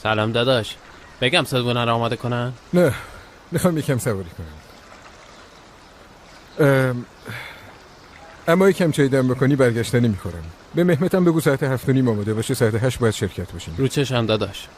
سلام داداش. بگم صدونه رو آماده کنن؟ نه، میخوام یکم سواری کنم. اما یکم چای دم بکنی برگشتنی میخورم. به مهمتم بگو ساعت 7:30 آماده باشه، ساعت 8 باید شرکت باشیم. رو چشم داداش.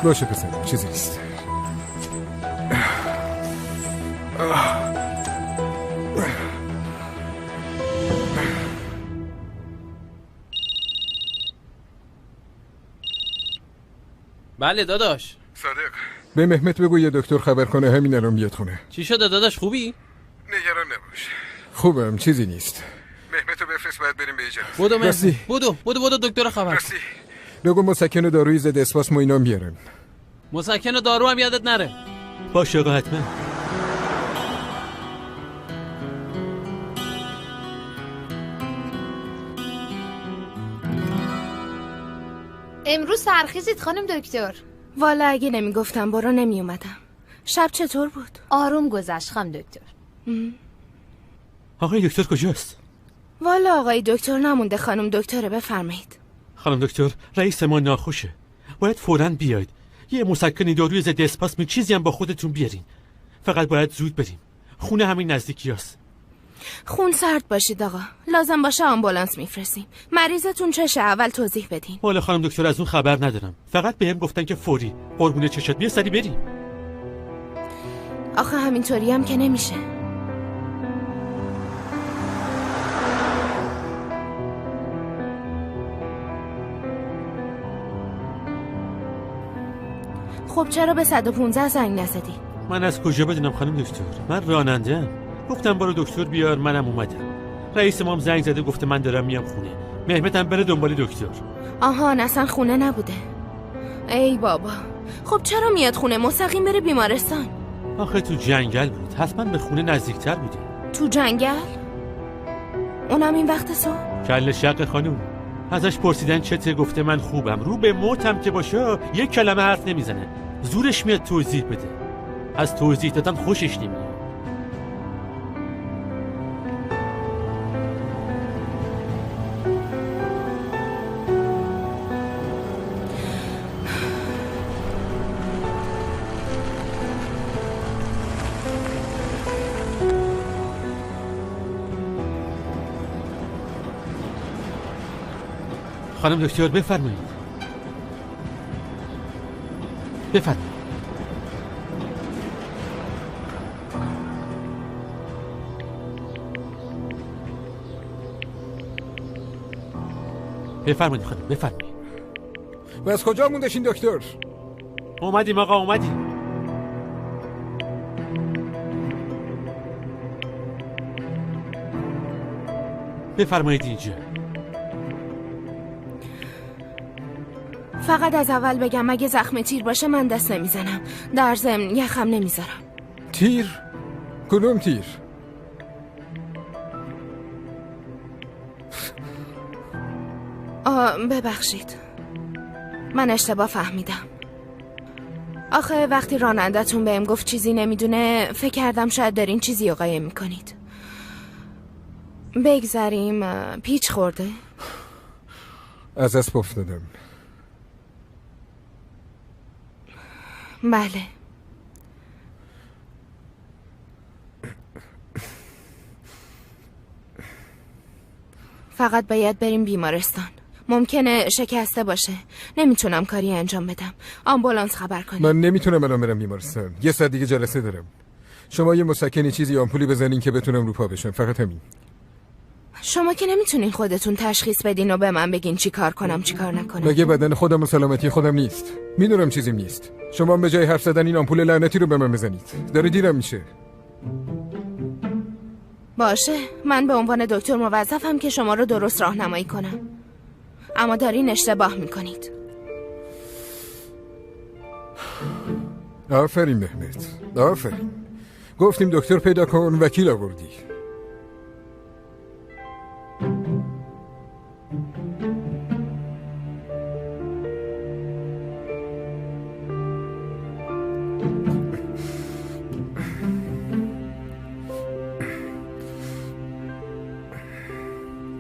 باشه پسر، چیزی نیست. بله داداش. صادق، به مهمت بگو یه دکتر خبر کنه، همین الان بیاد خونه. چی شده داداش، خوبی؟ نگران نباش، خوبم، چیزی نیست. مهمتو بفرست، باید بریم به اجازه. بودو مهدی، بودو دکتر خبر. راستی بگو مسکن و داروی ضد اسپاسم و اینا بیارن. مسکن و دارو هم یادت نره. باشه آقا، حتما. امروز سرخیزید خانم دکتر. والا اگه نمیگفتم برو نمی اومدم. شب چطور بود؟ آروم گذشت خانم دکتر. آقای دکتر کجاست؟ والا آقای دکتر نمونده، خانم دکتره، بفرمایید. خانم دکتر، رئیس ما ناخوشه، باید فوراً بیاید. یه مسکنی داروی ضد اسپاسم چیزی هم با خودتون بیارین. فقط باید زود بریم، خونه همین نزدیکیاست. خون سرد باشید آقا، لازم باشه آمبولانس میفرستیم. مریضتون چشه؟ اول توضیح بدین. والا خانم دکتر از اون خبر ندارم، فقط بهم گفتن که فوری. قربون چشات، بیا سری بریم. آخه همینطوری هم که نمیشه. خب چرا به 115 زنگ نزدی؟ من از کجا بدونم خانم دکتر؟ من راننده‌ام. گفتم برو دکتر بیار، منم اومدم. رئیس مام زنگ زده گفته من دارم میام خونه. مهمتم بره دنبال دکتر. آهان، اصلا خونه نبوده. ای بابا، خب چرا میاد خونه؟ مستقیم بره بیمارستان. آخه تو جنگل بود، حتما به خونه نزدیکتر بوده. تو جنگل؟ اونم این وقت صبح؟ کل شق خانوم. ازش پرسیدن چته، گفته من خوبم. رو به موتم که باشه یک کلمه حرف نمیزنه. زورش میاد توضیح بده. از توضیح دادن خوشش نمیاد. خانم دکتر بفرمایید. بفرمایید. بفرمایید خانم، بفرمایید. و از کجا موندشین دکتر؟ اومدیم آقا، اومدیم. بفرمایید اینجا. فقط از اول بگم اگه زخم تیر باشه من دست نمیزنم، در ضمن یخم نمیذارم. تیر؟ کدوم تیر؟ ببخشید، من اشتباه فهمیدم. آخه وقتی رانندتون بهم گفت چیزی نمیدونه فکر کردم شاید دارین چیزی رو قایم میکنید. بگذاریم. پیچ خورده؟ از اسب افتادم. بله. فقط باید بریم بیمارستان. ممکنه شکسته باشه. نمیتونم کاری انجام بدم. آمبولانس خبر کنیم. من نمیتونم الان برم بیمارستان. 1 ساعت دیگه جلسه دارم. شما یه مسکنی چیزی آمپولی بزنین که بتونم رو پا بشم. فقط همین. شما که نمیتونین خودتون تشخیص بدین و به من بگین چی کار کنم چی کار نکنم. مگه بدن خودم و سلامتی خودم نیست؟ میدونم چیزیم نیست. شما به جای حرف زدن این آمپول لعنتی رو به من بزنید. داره دیرم میشه. باشه، من به عنوان دکتر موظفم که شما رو درست راهنمایی کنم. اما دارین اشتباه میکنید. آفرین مهمت، آفرین. گفتیم دکتر پیدا کن، وکیل آوردی.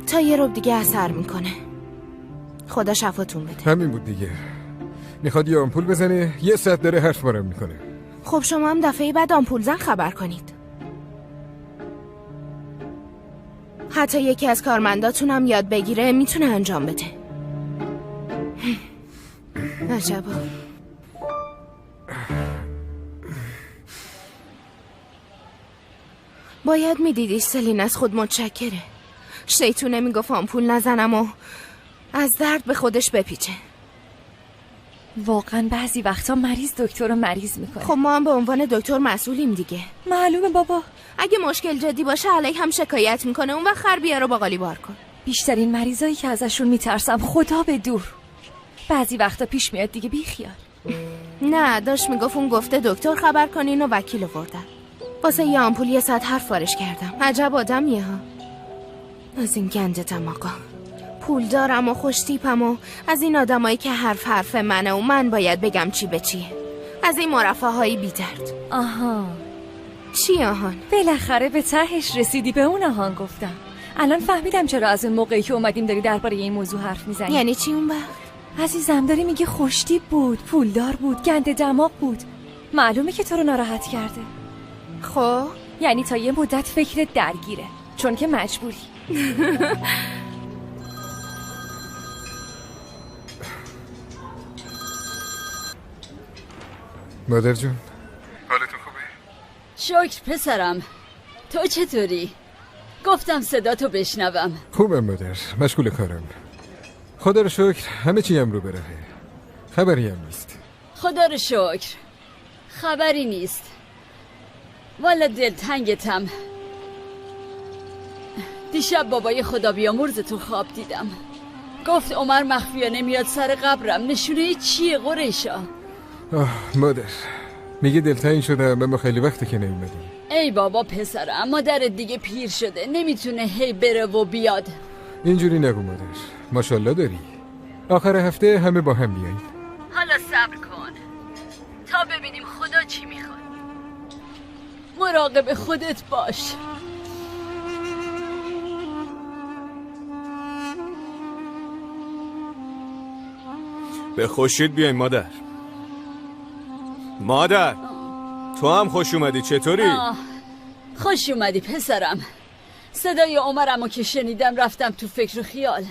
تا 1 ربع دیگه اثر میکنه. خدا شفاتون بده. همین بود دیگه. میخواد یه آمپول بزنه، 1 ساعت داره حرف بارم میکنه. خب شما هم دفعه بعد آمپول زن خبر کنید. حتی یکی از کارمنداتون هم یاد بگیره میتونه انجام بده. عجبا. باید میدیدی سلین از خود متشکره. شیطونه میگفت آمپول نزنم و از درد به خودش بپیچه. واقعا بعضی وقتا مریض دکتر رو مریض میکنه. خب ما هم به عنوان دکتر مسئولیم دیگه. معلومه بابا. اگه مشکل جدی باشه علی هم شکایت میکنه، اون وقت خر بیار و باقالی بار کن. بیشترین مریضایی که ازشون میترسم خدا به دور. بعضی وقتا پیش میاد دیگه بی خیال. نه داشت میگفت اون گفته دکتر خبر کنین و وکیل آوردن. واسه یه آمپول 1 ساعت حرف وارش کردم. عجب آدمیه ها. از این گندتم آقا. پول دارم و خوش تیپم و از این آدمایی که حرف منه و من باید بگم چی به چیه. از این مرفه هایی بی درد. آها. چی آهان؟ بالاخره به تهش رسیدی. به اون آهان گفتم. الان فهمیدم چرا از اون موقعی که اومدیم داری درباره این موضوع حرف میزنی. یعنی چی اون وقت؟ عزیزم داری میگی خوشتیپ بود، پولدار بود، گنده دماغ بود. معلومه که تو رو ناراحت کرده. خب یعنی تا یه مدت فکرت درگیره، چون که مجبوری. مادر جون، حالتون خوبه؟ شکر پسرم. تو چطوری؟ گفتم صدا تو بشنوم. خوبم مادر، مشغول کارم. خدا رو شکر همه چی هم رو بره. خبری هم نیست. خدا رو شکر خبری نیست. والا دلتنگتم. دیشب بابای خدا بیامرز تو خواب دیدم. گفت عمر مخفیانه میاد سر قبرم. نشونه چیه قریشا؟ آه مادر، میگه دلتنگ شدم اما خیلی وقته که نیومدی. ای بابا پسرم، مادرت دیگه پیر شده، نمیتونه هی بره و بیاد. اینجوری نگو مادر، ماشاءالله داری. آخر هفته همه با هم بیایید. حالا صبر کن تا ببینیم خدا چی میخواد. مراقب خودت باش. به خوشید بیاین مادر. مادر تو هم خوش اومدی، چطوری؟ خوش اومدی پسرم. صدای عمرمو که شنیدم رفتم تو فکر و خیال.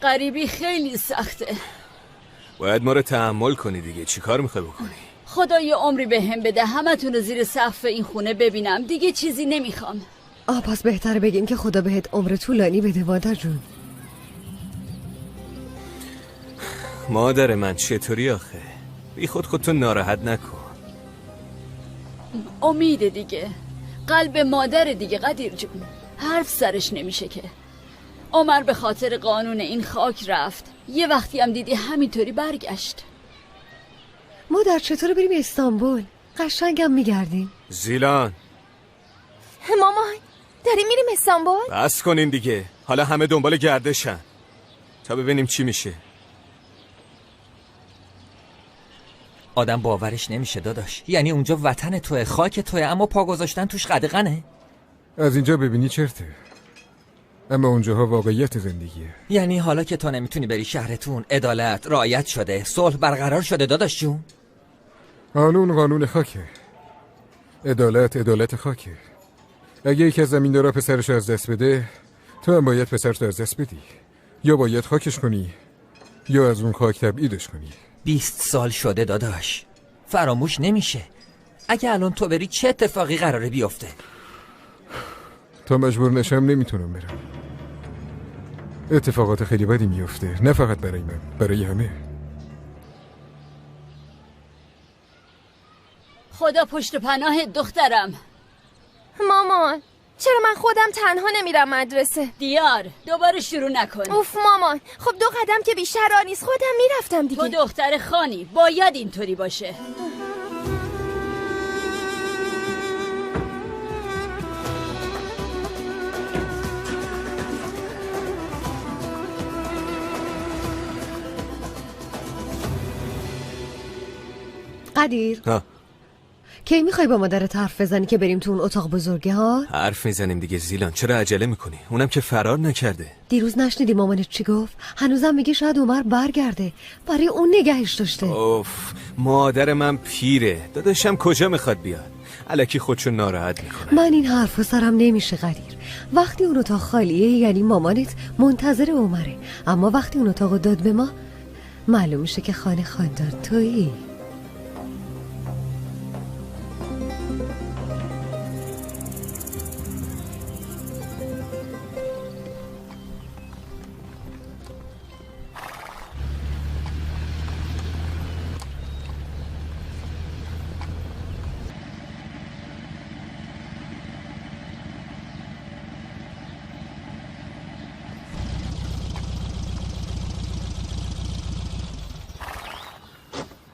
غریبی خیلی سخته. باید ما رو تحمل کنی دیگه. چی کار میخوای بکنی؟ خدا یه عمری به هم بده همتون رو زیر سقف این خونه ببینم. دیگه چیزی نمیخوام. پس بهتره بگیم که خدا بهت عمر طولانی بده مادر جون. مادر من چطوری آخه؟ بی خودتو ناراحت نکن. امید دیگه، قلب مادر دیگه قدیر جون. حرف سرش نمیشه که. عمر به خاطر قانون این خاک رفت. یه وقتی هم دیدی همینطوری برگشت. مادر چطور بریم استانبول؟ قشنگم میگردیم. زیلان مامان داریم میریم استانبول؟ بس کنین دیگه. حالا همه دنبال گردشن تا ببینیم چی میشه. آدم باورش نمیشه داداش. یعنی اونجا وطن توه، خاک توه، اما پا گذاشتن توش قدغنه. از اینجا ببینی چرته، اما اونجاها واقعیت زندگیه. یعنی حالا که تو نمیتونی بری شهرتون، عدالت رعایت شده، صلح برقرار شده داداش جون؟ قانون قانون خاکه. عدالت عدالت خاکه. اگه یکی از زمیندارا پسرش از دست بده، تو هم باید پسرت از دست بدی. یا باید خاکش کنی یا از اون خاک تبعیدش کنی. 20 سال شده داداش، فراموش نمیشه. اگه الان تو بری چه اتفاقی قراره بیفته؟ تا مجبور نشم نمیتونم برم. اتفاقات خیلی بدی میفته، نه فقط برای من، برای همه. خدا پشت پناه دخترم. مامان چرا من خودم تنها نمیرم مدرسه؟ دیار دوباره شروع نکن. اوف مامان، خب 2 قدم که بیشتر راه نیست، خودم میرفتم دیگه. تو دختر خانی، باید اینطوری باشه. قدیر ها، کی میخوای با مادرت حرف بزنی که بریم تو اون اتاق بزرگه ها؟ حرف میزنیم دیگه زیلان، چرا عجله میکنی؟ اونم که فرار نکرده. دیروز نشنیدی مامانت چی گفت؟ هنوزم میگه شاید عمر برگرده، برای اون نگهش داشته. اوف، مادر من پیره، داداشم کجا میخواد بیاد؟ الکی خودشو ناراحت میکنه. من این حرفو سرم نمیشه قدیر. وقتی اون اتاق خالیه یعنی مامانت منتظر عمره، اما وقتی اون اتاقو داد به ما معلوم میشه که خانه خاندار تویی.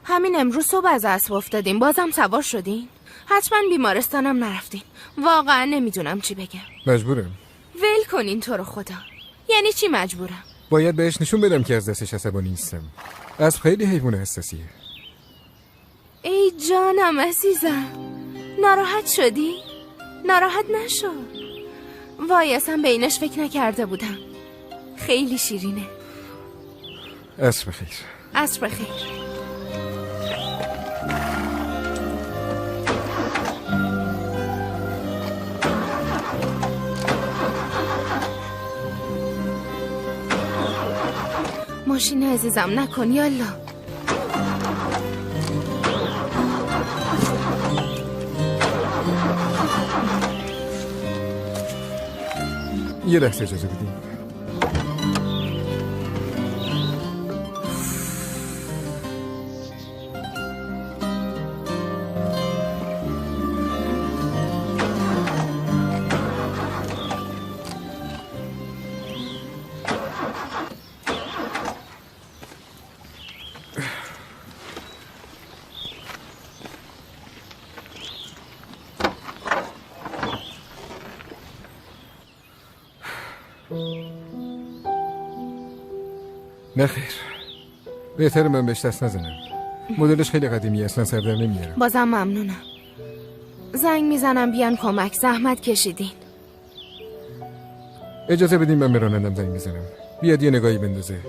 همین امروز صبح از اسب افتادیم، بازم سوار شدین؟ حتما بیمارستانم نرفتین. واقعا نمیدونم چی بگم. مجبورم. ول کنین تو رو خدا. یعنی چی مجبورم؟ باید بهش نشون بدم که از دستش عصبانی نیستم. اسب خیلی حیوان حساسیه. ای جانم عزیزم، ناراحت شدی؟ ناراحت نشو. وای اصلا به اینش فکر نکرده بودم. خیلی شیرینه. عصر بخیر. عصر بخیر. ماشین عزیزم نکن یالا. یه لحظه اجازه بدیم. نخیر، بهتره من بهش دست نزنم. مدلش خیلی قدیمی، اصلا سر در نمیارم. بازم ممنونم. زنگ میزنم بیان کمک، زحمت کشیدین. اجازه بدیم من به رانندم زنگ میزنم بیاد یه نگاهی بندازه،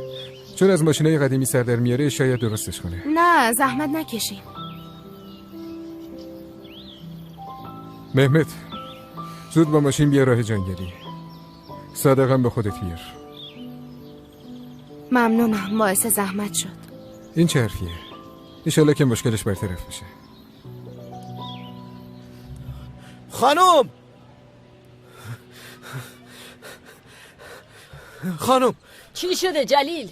چون از ماشینای قدیمی سر در میاره، شاید درستش کنه. نه زحمت نکشین. مهمت، زود با ماشین بیا راه جنگلی. صادقم به خودت بیار. ممنونم، باعث زحمت شد. این چه حرفیه؟ انشالله که مشکلش برطرف بشه. خانم چی شده جلیل؟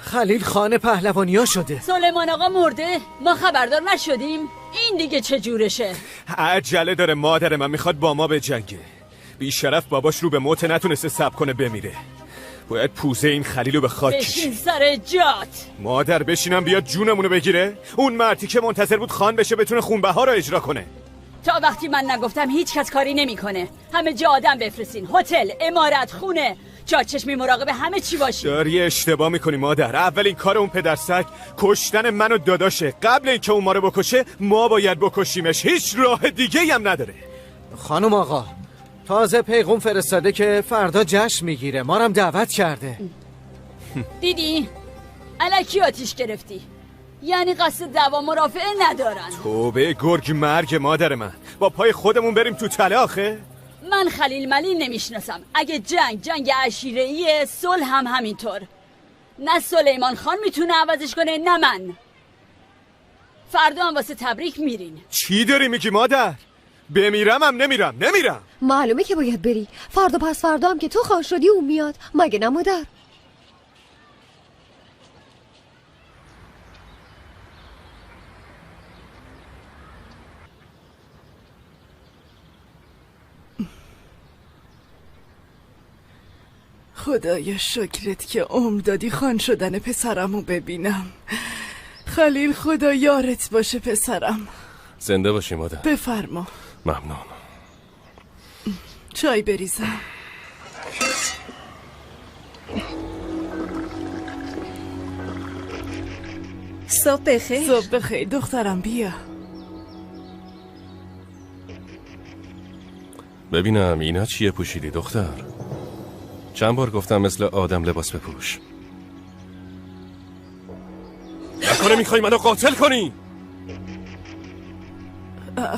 خلیل خان پهلوانیا شده. سلیمان آقا مرده؟ ما خبردار نشدیم؟ این دیگه چه جورشه؟ عجله داره، مادر من میخواد با ما به جنگه. بیشرف باباش رو به موت نتونسته صبر کنه بمیره. باید پوزه این خلیلو به خاک کشید. بشین سر جات. مادر بشینم بیاد جونمونو بگیره؟ اون مردی که منتظر بود خان بشه بتونه خونبها رو اجرا کنه. تا وقتی من نگفتم هیچ کس کاری نمیکنه. همه جا آدم بفرستین، هتل، امارت، خونه، چشمی مراقب همه چی باشی. داری اشتباه میکنی مادر. اولین کار اون پدرسگ کشتن من و داداشه. قبل اینکه اون ما رو بکشه ما باید بکشیمش. هیچ راه دیگه هم نداره. خانم آقا تازه پیغام فرستاده که فردا جشن میگیره، ما هم دعوت کرده. دیدی؟ الکی آتیش گرفتی. یعنی قصد دعوا مرافعه ندارن. توبه گرگ مرگ مادر من، با پای خودمون بریم تو تله آخه؟ من خلیل ملی نمیشناسم. اگه جنگ عشیره‌ایه، صلح هم همینطور. نه سلیمان خان میتونه عوضش کنه نه من. فردا هم واسه تبریک میرین. چی داری میگی مادر؟ بمیرم هم نمیرم. معلومه که باید بری. فردا پس فردا هم که تو خواه شدی اون میاد، مگه نه مادر؟ خدایا شکرت که عمر دادی خان شدن پسرمو ببینم. خلیل خدا یارت باشه پسرم. زنده باشی مادر. بفرما. ممنون. چای بریزم. صبح بخیر. صبح بخیر دخترم، بیا. ببینم اینا چیه پوشیدی دختر؟ چند بار گفتم مثل آدم لباس بپوش. نکنه میخوای منو قاتل کنی؟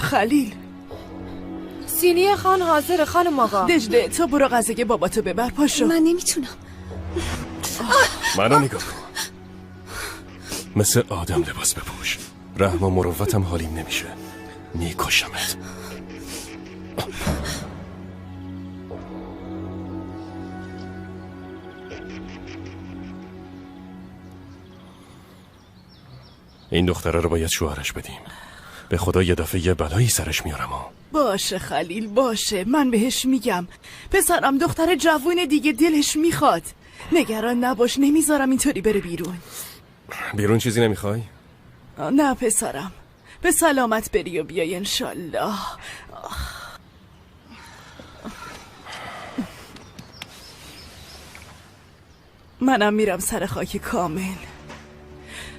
خلیل، سینی خان حاضر خانم آقا. دجله تو برو غذای باباتو ببر، پاشو. من نمیتونم. منو نگاه کن، مثل آدم لباس بپوش. رحم و مروتم حالیم نمیشه، میکشمت. این دختره رو باید شوهرش بدیم. به خدا یه دفعه یه بلایی سرش میارم. باشه خلیل باشه، من بهش میگم. پسرم دختر جوون دیگه دلش میخواد. نگران نباش، نمیذارم اینطوری بره بیرون. بیرون چیزی نمیخوای؟ نه پسرم، به سلامت بری و بیای انشالله. منم میرم سر خاک کامل.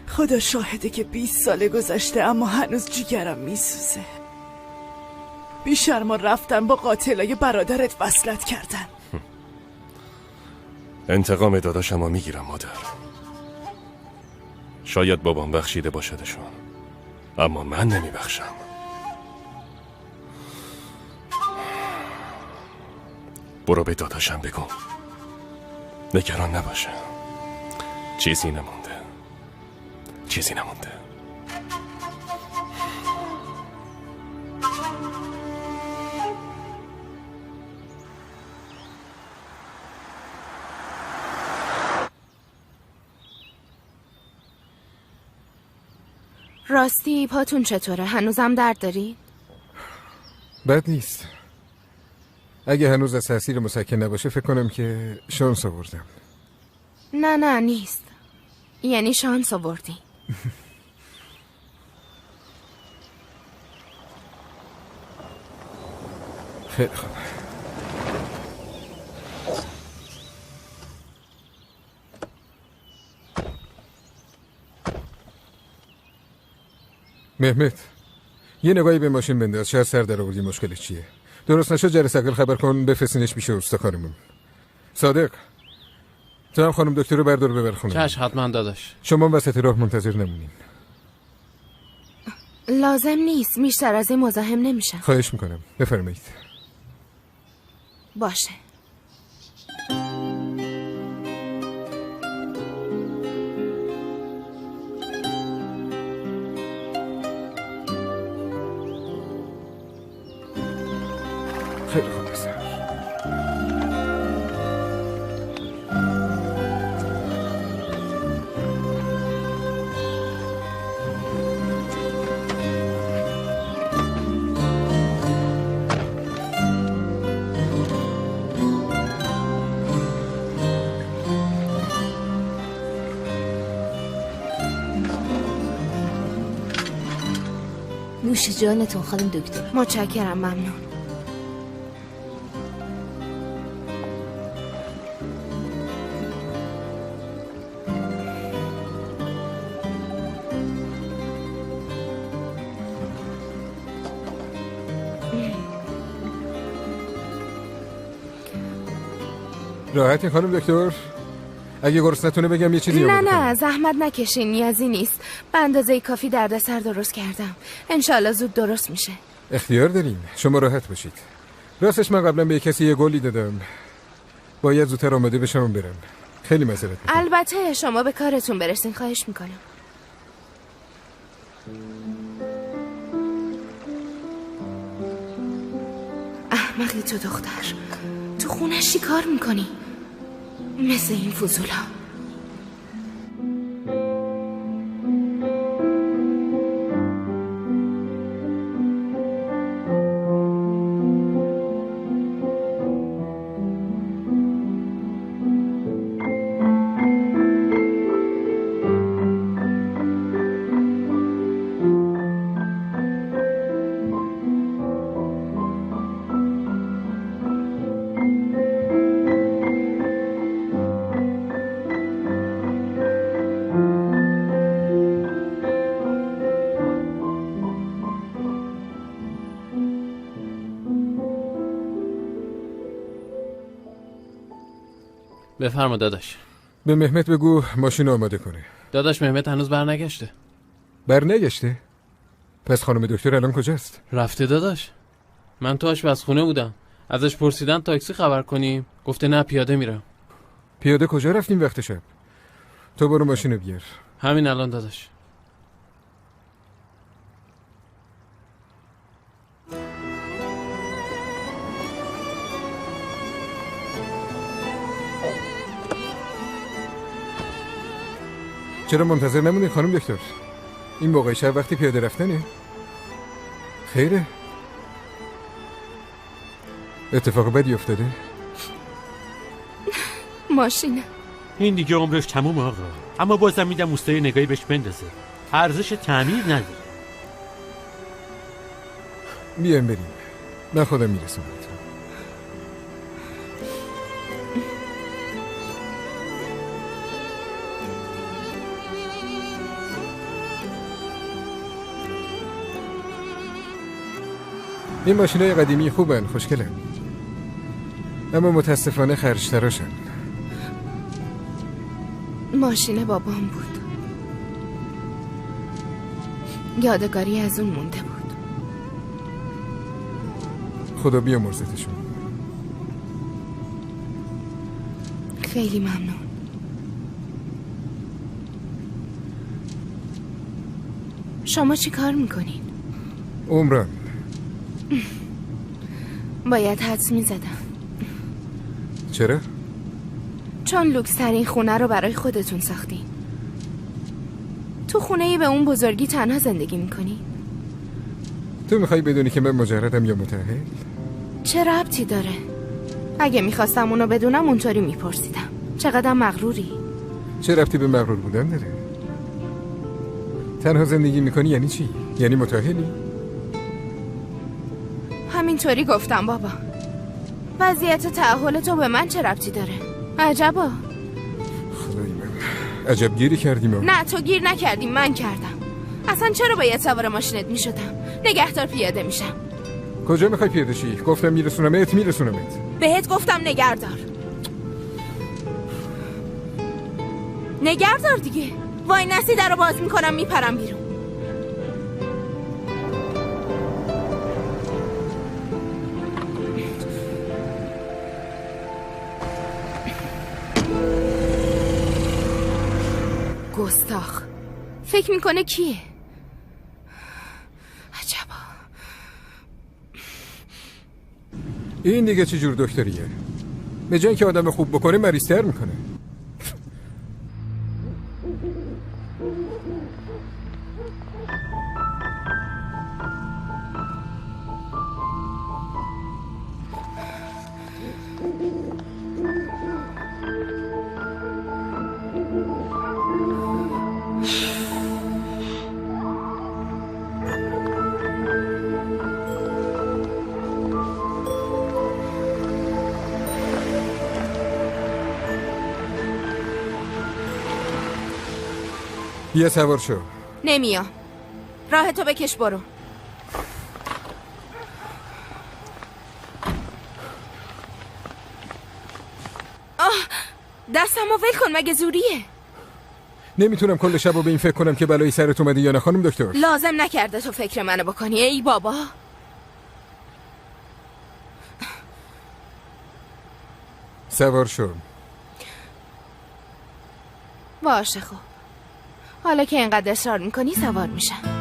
خدا شاهده که 20 ساله گذشته اما هنوز جیگرم میسوزه. بیشرما رفتن با قاتلای برادرت وصلت کردن. انتقام داداشم رو میگیرم مادر. شاید بابام بخشیده باشدشون، اما من نمیبخشم. برو به داداشم بگو نگران نباشه، چیزی نمونده. راستی پاتون چطوره؟ هنوزم درد داری؟ بد نیست. اگه هنوز از تاثیر مسکن نباشه فکر کنم که شانس آوردم. نه نیست، یعنی شانس آوردی. خیلی خوب. مهمت یه نگاهی به ماشین بنداز، شاید سر در آوردی مشکلش چیه. درست نشد جرس اقل خبر کن بفرستینش پیش استخوانمون. صادق تو هم خانم دکتر رو بردار ببر خونه. چشم حتما داداش. شما وسط راه منتظر نمونین. لازم نیست، بیشتر از این مزاحم نمیشم. خواهش میکنم بفرمایید. باشه. خیلی خوب است. نوش جانتون خانم دکتر. متشکرم، ممنون. راحتین خانم دکتر؟ اگه گرسنتونه بگم یه چیزی نه زحمت نکشین، نیازی نیست. به اندازه کافی دردسر درست کردم. انشالله زود درست میشه. اختیار داریم، شما راحت باشید. راستش من قبلا به کسی یه گلی دادم، باید زودتر آماده بشم و برم. خیلی معذرت میخوام. البته شما به کارتون برسین، خواهش میکنم. احمقی تو دختر، تو خونش چی کار میکنی؟ مثل این فضولا. بفرما داداش. به مهمت بگو ماشین آماده کنه. داداش مهمت هنوز برنگشته. برنگشته؟ پس خانم دکتر الان کجاست؟ رفته داداش. من تو آشپزخونه بودم، ازش پرسیدم تاکسی خبر کنیم، گفته نه پیاده میرم. پیاده کجا رفتیم وقت شب؟ تو برو ماشین بیار. همین الان داداش. چرا منتظر نمونی خانم دکتر؟ این موقع شب وقتی پیاده رفتنه؟ خیره؟ اتفاق بدی افتاده؟ ماشینه. این دیگه عمرش تموم آقا، اما بازم میدم اوستای نگاهی بهش بندازه، ارزش تعمیر نداره. بیایم بریم، من خودم میرسونم. این ماشینای قدیمی خوبن، خوشگلن، اما متاسفانه خرج‌تراشن. ماشین بابام بود، یادگاری از اون مونده بود. خدا بیامرزتشون. خیلی ممنون. شما چی کار میکنین؟ عمران. باید حدس میزدم. چرا؟ چون لوکس ترین خونه رو برای خودتون ساختین. تو خونه به اون بزرگی تنها زندگی میکنی؟ تو میخوای بدونی که من مجردم یا متأهل؟ چه ربطی داره؟ اگه میخواستم اونو بدونم اونطوری میپرسیدم. چقدر مغروری. چه ربطی به مغرور بودن داره؟ تنها زندگی میکنی یعنی چی؟ یعنی متأهلی؟ همینطوری گفتم بابا. وضعیت تأهل تو به من چه ربطی داره؟ عجبا. خدای من، عجب گیری کردیم. نه تو گیر نکردی، من کردم. اصلا چرا باید سوار ماشینت میشدم؟ نگهدار پیاده میشم. کجا میخوای پیاده شی؟ گفتم میرسونمت. بهت گفتم نگهدار. نگهدار دیگه. وای نسی در رو باز میکنم میپرم بیرون. گستاخ. فکر میکنه کیه؟ عجبا. این دیگه چه جور دکتریه؟ به جای که آدم خوب بکنه مریض‌تر میکنه. بیا سوار شو. نمیام. راه تو بکش برو. دستمو ول کن، مگه زوریه؟ نمیتونم کل شب رو به این فکر کنم که بلایی سرت اومده یا نه خانم دکتر. لازم نکرده تو فکر منو بکنی ای بابا. سوار شو. باشه خب، حالا که اینقدر اصرار میکنی سوار میشم.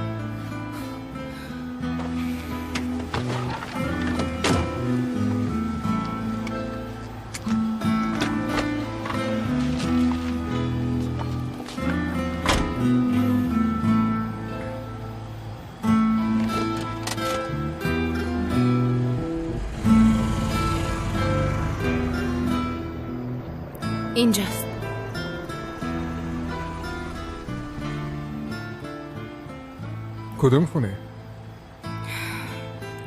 اینجاست. کدوم خونه؟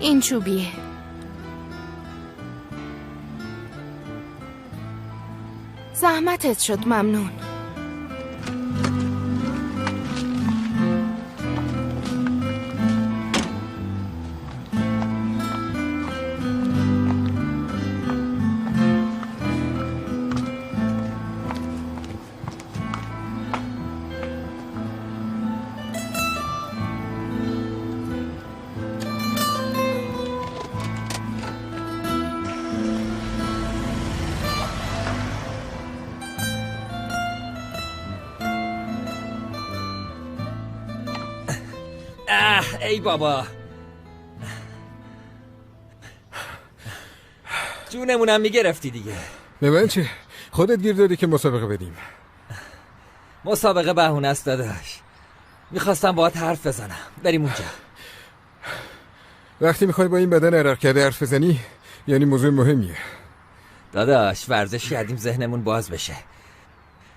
این چوبیه. زحمتت شد، ممنون. ای بابا، جونمونم میگرفتی دیگه. به من چه؟ خودت گیر دادی که مسابقه بدیم. مسابقه بهونه است داداش. میخواستم باهات حرف بزنم. بریم اونجا. وقتی میخوای با این بدن عرق کرده حرف بزنی یعنی موضوع مهمیه. داداش ورزش کردیم ذهنمون باز بشه.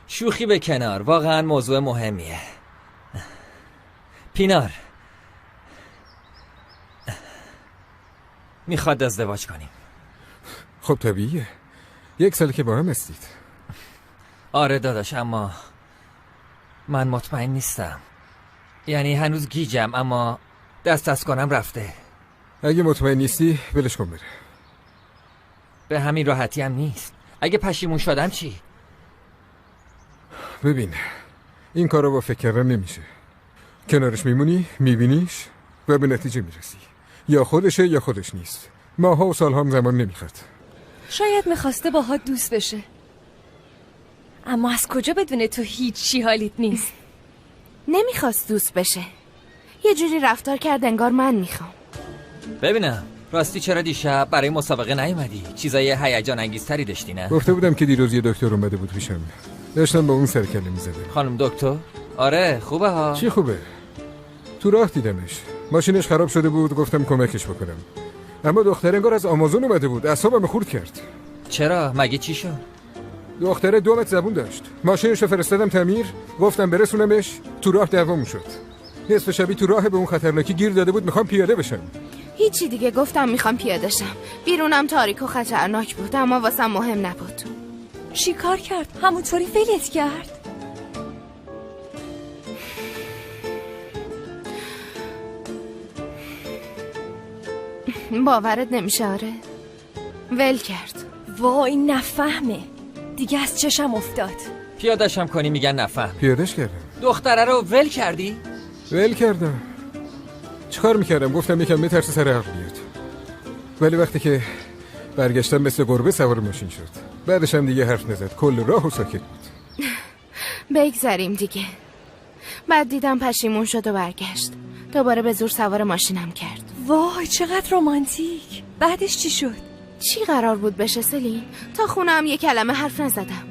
شوخی به کنار، واقعا موضوع مهمیه. پینار میخواد ازدواج کنیم. خب طبیعیه، 1 سال که با هم هستید. آره داداش، اما من مطمئن نیستم. یعنی هنوز گیجم، اما دست از کنم رفته. اگه مطمئن نیستی ولش کن بره. به همین راحتی هم نیست. اگه پشیمون شدم چی؟ ببین، این کارو با فکر کردن نمیشه. کنارش میمونی، میبینیش و به نتیجه میرسی. یا خودشه یا خودش نیست. ماها و سالها هم زمان نمیخواد. شاید میخواسته باهات دوست بشه، اما از کجا بدونه تو هیچی حالیت نیست؟ نمیخواست دوست بشه، یه جوری رفتار کرد انگار من میخوام. ببینم راستی چرا دیشب برای مسابقه نیومدی؟ چیزای هیجان انگیزتری داشتی نه؟ گفته بودم که دیروز یه دکتر اومده بود پیشم، داشتم با اون سرکله میزدم. خانم دکتر؟ آره خوبه ها. چی خوبه؟ تو راه دیدمش، ماشینش خراب شده بود، گفتم کمکش بکنم، اما دختر انگار از آمازون اومده بود، اعصابم خورد کرد. چرا؟ مگه چی شد؟ دختره 2 متر زبون داشت. ماشینش رو فرستادم تعمیر، گفتم برسونمش، تو راه دعوامون شد. نصف شبی تو راه به اون خطرناکی گیر داده بود، میخوام پیاده بشم. هیچی دیگه، گفتم میخوام پیاده شم. بیرونم تاریک و خطرناک بود، اما واسم مهم نبود. چی کار کرد؟ همونطوری ولت کرد؟ باورت نمیشه؟ آره ول کرد. وای نفهمه دیگه، از چشم افتاد. پیاده‌شم کنی میگن نفهم. پیادهش کردم. دختره رو ول کردی؟ ول کردم. چیکار میکردم؟ گفتم یکم میترسه سر عقل بیاد. ولی وقتی که برگشتم مثل گربه سوار ماشین شد. بعدش هم دیگه حرف نزد، کل راه و ساکت بود. بگذاریم دیگه. بعد دیدم پشیمون شد و برگشت، دوباره به زور سوار ماشینم کرد. وای چقدر رمانتیک. بعدش چی شد؟ چی قرار بود بشه سلین؟ تا خونم یه کلمه حرف نزدم.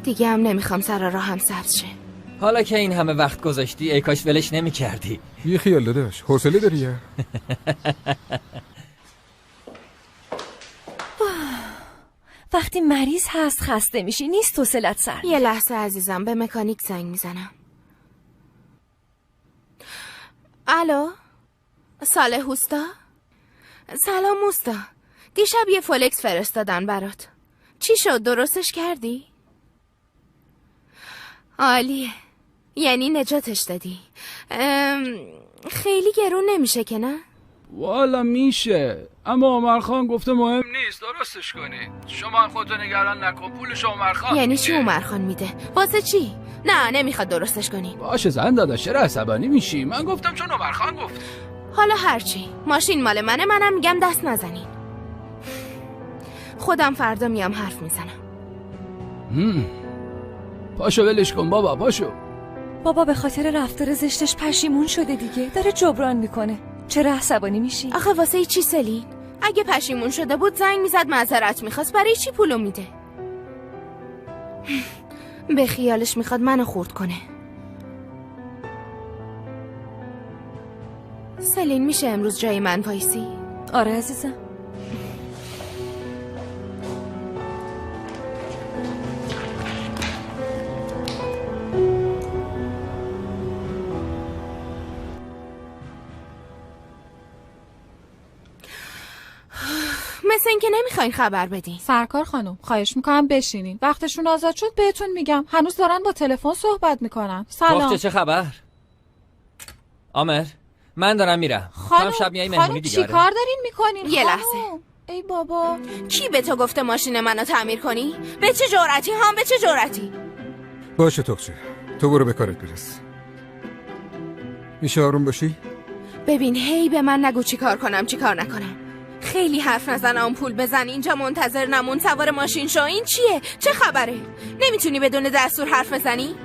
دیگه هم نمیخوام سر راهم سبز شه. حالا که این همه وقت گذاشتی ای کاش ولش نمی کردی. یه خیال داداش، حوصله داری یا؟ وقتی مریض هست خسته میشی، نیست حوصله‌ات سر. یه لحظه عزیزم، به مکانیک زنگ میزنم. الو، صالح اوستا؟ سلام اوستا، دیشب یه فولکس فرستادن برات. چی شد، درستش کردی؟ عالیه، یعنی نجاتش دادی. خیلی گرون نمیشه که نه؟ والا میشه، اما عمر خان گفته مهم نیست درستش کنی. شما خودتو نگران نکن، پولش عمر خان یعنی میده. چی عمر خان میده؟ واسه چی؟ نه نمیخواد درستش کنی. باشه زن داداش، چرا عصبانی میشی؟ من گفتم چون عمر خان گفت. حالا هرچی، ماشین مال منه، منم میگم دست نزنین. خودم فردا میام حرف میزنم. پاشو ولش کن بابا، پاشو. بابا به خاطر رفتار زشتش پشیمون شده دیگه، داره جبران میکنه. چرا عصبانی میشی؟ آخه واسه چی سلین؟ اگه پشیمون شده بود زنگ میزد معذرت میخواست، برای چی پولو میده؟ به خیالش میخواد منو خورد کنه. سلین میشه امروز جای من وایسی؟ آره عزیزم. مثل اینکه نمیخواین خبر بدین. سرکار خانم خواهش میکنم بشینین، وقتشون آزاد شد بهتون میگم. هنوز دارن با تلفن صحبت میکنن. سلام. چه خبر؟ آمر من دارم میرم. خانم شب میای مهمونی دیگه. چی کار دارین میکنین؟ یه لحظه. ای بابا، کی به تو گفته ماشین منو تعمیر کنی؟ به چه جرأتی؟ هم به چه جرأتی؟ باشه توقچه، تو برو به کارت برس. میشه آروم باشی؟ ببین هی به من نگو چی کار کنم چی کار نکنم. خیلی حرف نزن، آن پول بزن، اینجا منتظر نمون، سوار ماشین شو. این چیه؟ چه خبره؟ نمیتونی بدون دستور حرف بزنی؟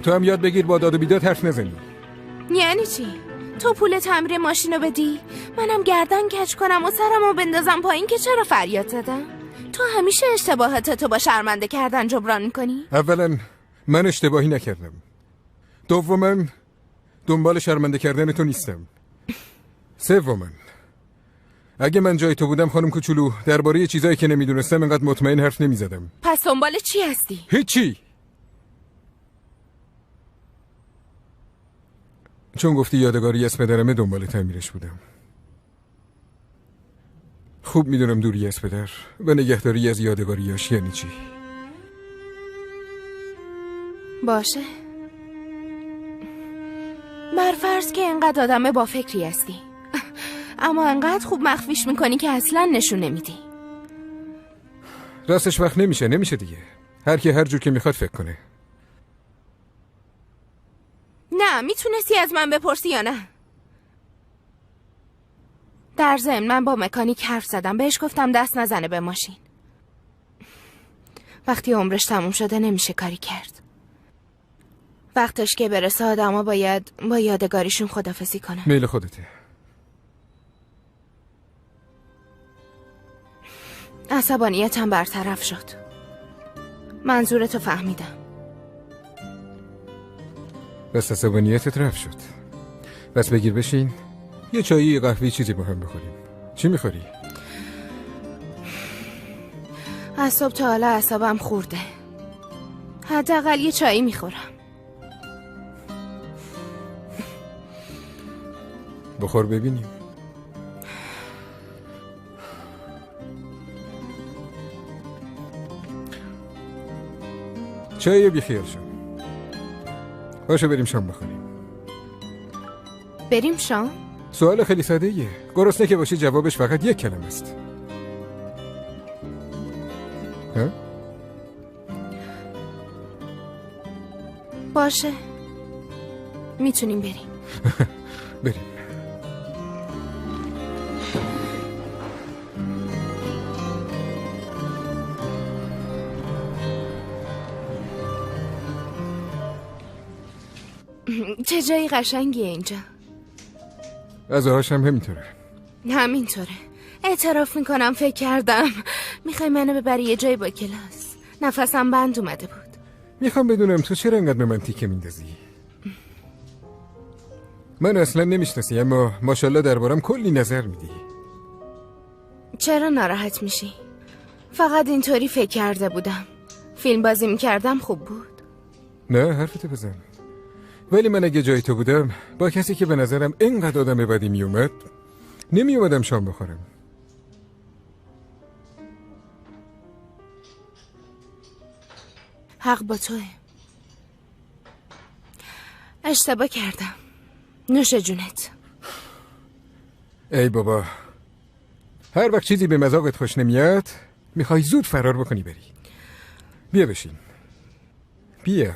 تو هم یاد بگیر با داد و بیداد حرف نزنی. یعنی چی؟ تو پول تعمیر ماشینو بدی، منم گردن کج کنم و سرمو بندازم پایین که چرا فریاد زدم؟ تو همیشه اشتباهاتتو با شرمنده کردن جبران میکنی؟ اولا من اشتباهی نکردم. دوما دنبال شرمنده کردن تو نیستم. سوما اگه من جای تو بودم خانم کوچولو، درباره چیزایی که نمیدونستم انقدر مطمئن حرف نمیزدم. پس دنبال چی هستی؟ هیچی. چون گفتی یادگاری از پدرمه دنبال تعمیرش بودم. خوب میدونم دوری از پدر و نگهداری از یادگاریاش یعنی چی. باشه، برفرض که انقدر آدم با فکری هستی، اما انقدر خوب مخفیش میکنی که اصلا نشون نمیدی. راستش وقت نمیشه دیگه. هر کی هر جور که میخواد فکر کنه. نه، میتونستی از من بپرسی یا نه؟ در ضمن من با مکانیک حرف زدم، بهش گفتم دست نزنه به ماشین. وقتی عمرش تموم شده نمیشه کاری کرد. وقتش که برسه آدما باید با یادگاریشون خدافزی کنن. میل خودته. عصبانیتم برطرف شد. منظورتو فهمیدم. بس عصبانیتت رفت شد. بس بگیر بشین، یه چایی قهوه‌ای چیزی با هم بخوریم. چی میخوری؟ از صبح تا حالا اعصابم خورده. حداقل یه چایی میخورم. بخور ببینیم. چایی بیخیال شو. باشه بریم شام بخوریم. بریم شام؟ سوال خیلی ساده ایه. گرسنه که باشی جوابش فقط یک کلمه است. ها؟ باشه، میتونیم بریم. بریم. چه جایی قشنگیه اینجا. غذاهاش هم همینطوره. همینطوره. اعتراف میکنم فکر کردم میخوای منو ببری یه جایی با کلاس. نفسم بند اومده بود. میخوام بدونم تو چرا انقدر به من تیکه میندازی؟ من اصلا نمیشناسی اما ماشاءالله دربارم کلی نظر میدی. چرا ناراحت میشی؟ فقط اینطوری فکر کرده بودم. فیلم بازی میکردم خوب بود. نه حرفتو بزن. ولی من اگه جای تو بودم با کسی که به نظرم اینقدر آدم بدی میومد نمیومدم شام بخورم. حق با توه. اشتباه کردم. نوش جونت. ای بابا، هر وقت چیزی به مذاقت خوش نمیاد میخوای زود فرار بکنی بری. بیا بشین. بیا.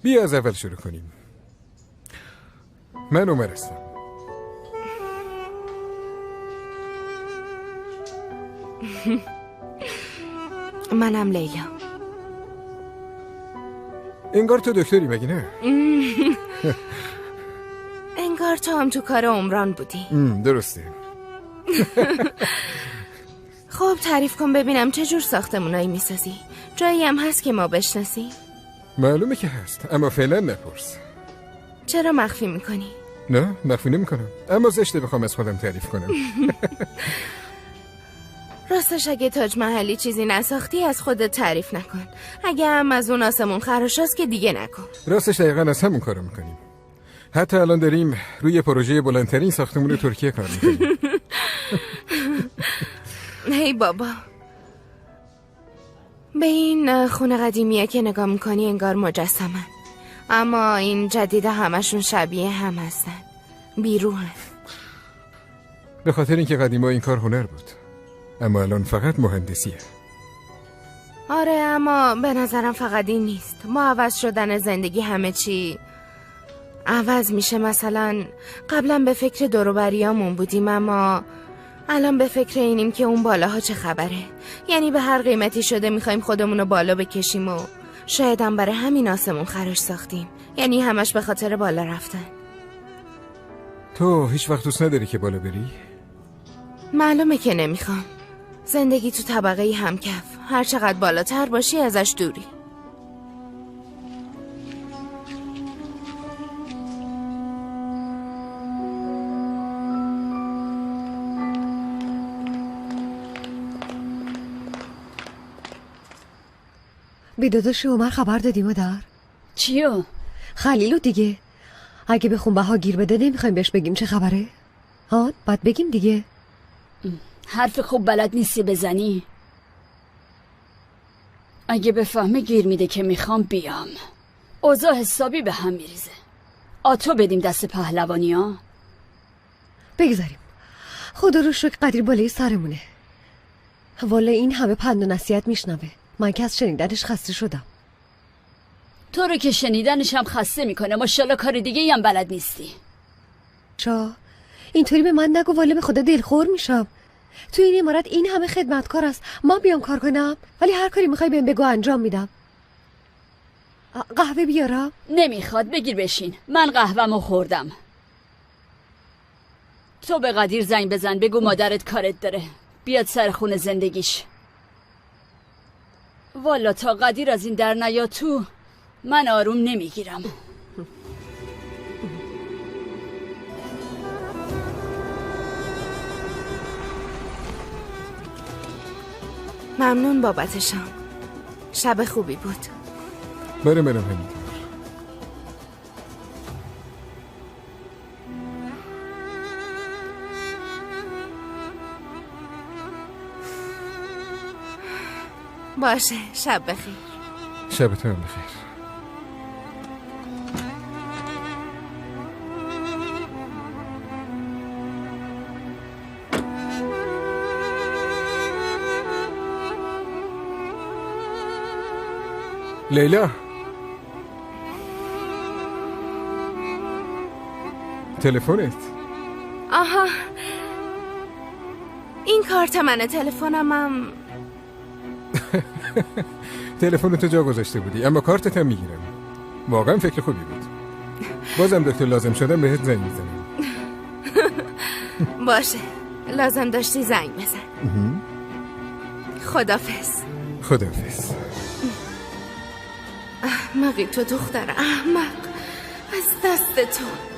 بیا از اول شروع کنیم. من عمر هستم. منم لیلا. انگار تو دکتری مگه نه؟ انگار تو هم تو کار عمران بودی. درسته. خب تعریف کن ببینم چه جور ساختمونایی میسازی؟ جایی هم هست که ما بشناسی؟ معلومه که هست، اما فعلا نپرس. چرا مخفی میکنی؟ نه مخفی نمیکنم، اما زشته بخوام از خودم تعریف کنم. راستش اگه تاج محلی چیزی نساختی از خودت تعریف نکن. اگه هم از اون آسمون خراشاست که دیگه نکن. راستش دقیقا از همون کارو میکنیم. حتی الان داریم روی پروژه بلندترین ساختمون ترکیه کار میکنیم. هی بابا، به این خونه قدیمیه که نگاه میکنی انگار مجسمن، اما این جدیده همشون شبیه هم هستن، بیروحن. به خاطر اینکه قدیما این کار هنر بود، اما الان فقط مهندسیه. آره، اما به نظرم فقط این نیست. ما عوض شدن زندگی همه چی عوض میشه. مثلا قبلا به فکر دوروبریامون بودیم، اما الان به فکر اینیم که اون بالاها چه خبره. یعنی به هر قیمتی شده میخوایم خودمونو بالا بکشیم و شاید هم برای همین آسمون خراش ساختیم. یعنی همش به خاطر بالا رفتن. تو هیچ وقت دوست نداری که بالا بری؟ معلومه که نمیخوام. زندگی تو طبقه همکف، هر چقدر بالاتر باشی ازش دوری. به داداش عمر خبر دادی مادر؟ چیو؟ خلیلو دیگه. اگه به خونبها گیر بده نمیخوایم بهش بگیم چه خبره؟ ها باید بگیم دیگه. حرف خوب بلد نیستی بزنی. اگه بفهمه گیر میده که میخوام بیام. اوضاع حسابی به هم میریزه. آتو بدیم دست پهلوانی ها. بگذاریم. خدا رو شکر قدیر بالای سرمونه. والا این همه پند و نصیحت میشنوه. من که از شنیدنش خسته شدم. تو رو که شنیدنش هم خسته میکنه. ماشاءالله کار دیگه هم بلد نیستی. چا؟ اینطوری به من نگو، والا به خدا دلخور میشم. تو این امارت این همه خدمتکار است، ما بیام کار کنم؟ ولی هر کاری میخوای بهم بگو انجام میدم. قهوه بیارم؟ نمیخواد، بگیر بشین. من قهوه‌مو خوردم. تو به قدیر زنگ بزن بگو مادرت کارت داره، بیاد سر خونه زندگیش. والا تا قدیر از این در نیا تو من آروم نمیگیرم. ممنون بابتشان. شب خوبی بود. برم همینطور. باشه، شب بخیر. شبت هم بخیر. لیلا، تلفنت؟ آها، این کارت منه. تلفنمم تلفنتو جا گذاشته بودی، اما کارتت هم میگیرم. واقعا فکر خوبی بود. بازم دکتر لازم شدم بهت زنگ میزنم. باشه، لازم داشتی زنگ بزن. خدافظ. خدافظ. احمقی تو دختر احمق، از دست تو.